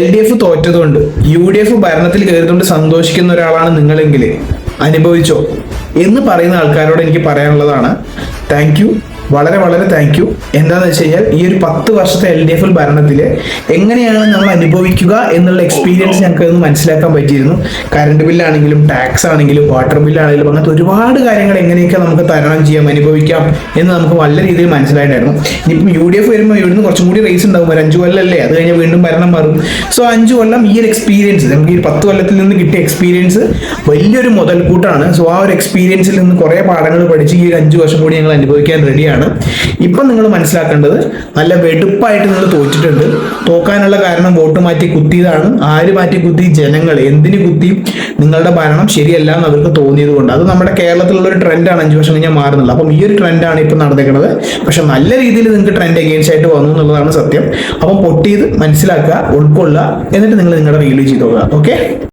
LDF തോറ്റതുകൊണ്ട് UDF ഭരണത്തിൽ കയറിക്കൊണ്ട് സന്തോഷിക്കുന്ന ഒരാളാണ് നിങ്ങളെങ്കിൽ അനുഭവിച്ചോ എന്ന് പറയുന്ന ആൾക്കാരോട് എനിക്ക് പറയാനുള്ളതാണ്, താങ്ക് യു, വളരെ വളരെ താങ്ക് യു. എന്താണെന്ന് വെച്ച് കഴിഞ്ഞാൽ ഈ ഒരു 10 വർഷത്തെ LDF ഭരണത്തിൽ എങ്ങനെയാണ് നമ്മൾ അനുഭവിക്കുക എന്നുള്ള എക്സ്പീരിയൻസ് ഞങ്ങൾക്ക് ഒന്ന് മനസ്സിലാക്കാൻ പറ്റിയിരുന്നു. കറണ്ട് ബില്ലാണെങ്കിലും ടാക്സ് ആണെങ്കിലും വാട്ടർ ബില്ലാണെങ്കിലും അങ്ങനത്തെ ഒരുപാട് കാര്യങ്ങൾ എങ്ങനെയൊക്കെ നമുക്ക് തരണം ചെയ്യാം, അനുഭവിക്കാം എന്ന് നമുക്ക് നല്ല രീതിയിൽ മനസ്സിലായിട്ടായിരുന്നു. ഇനിയിപ്പം UDF വരുമ്പോൾ ഇവിടുന്ന് കുറച്ചും കൂടി റേസ് ഉണ്ടാവും, ഒരു 5 കൊല്ലമല്ലേ, അത് കഴിഞ്ഞാൽ വീണ്ടും ഭരണം മാറും. സോ 5 കൊല്ലം ഈ ഒരു എക്സ്പീരിയൻസ്, നമുക്ക് ഈ 10 കൊല്ലത്തിൽ നിന്ന് കിട്ടിയ എക്സ്പീരിയൻസ് വലിയൊരു മുതൽക്കൂട്ടാണ്. സോ ആ ഒരു എക്സ്പീരിയൻസിൽ നിന്ന് കുറേ പാഠങ്ങൾ പഠിച്ച് ഈ ഒരു 5 വർഷം കൂടി ഞങ്ങൾ അനുഭവിക്കാൻ റെഡിയാണ്. ഇപ്പം നിങ്ങൾ മനസ്സിലാക്കേണ്ടത്, നല്ല വെടുപ്പായിട്ട് നിങ്ങൾ തോറ്റിട്ടുണ്ട്. തോക്കാനുള്ള കാരണം വോട്ട് മാറ്റി കുത്തിയതാണ്. ആര് മാറ്റി കുത്തി? ജനങ്ങൾ. എന്തിന് കുത്തി? നിങ്ങളുടെ ഭരണം ശരിയല്ല എന്ന് അവർക്ക് തോന്നിയത് കൊണ്ട്. അത് നമ്മുടെ കേരളത്തിലുള്ള ഒരു ട്രെൻഡാണ് 5 വർഷം കഴിഞ്ഞാൽ മാറുന്നത്. അപ്പം ഈ ഒരു ട്രെൻഡാണ് ഇപ്പം നടന്നിരിക്കുന്നത്. പക്ഷെ നല്ല രീതിയിൽ നിങ്ങൾക്ക് ട്രെൻഡ് എഗെയിൻസ്റ്റ് ആയിട്ട് വന്നു എന്നുള്ളതാണ് സത്യം. അപ്പം പൊട്ടിയത് മനസ്സിലാക്കുക, ഉൾക്കൊള്ളുക, എന്നിട്ട് നിങ്ങൾ നിങ്ങളുടെ റിയലൈസ് ചെയ്ത് നോക്കുക. ഓക്കെ.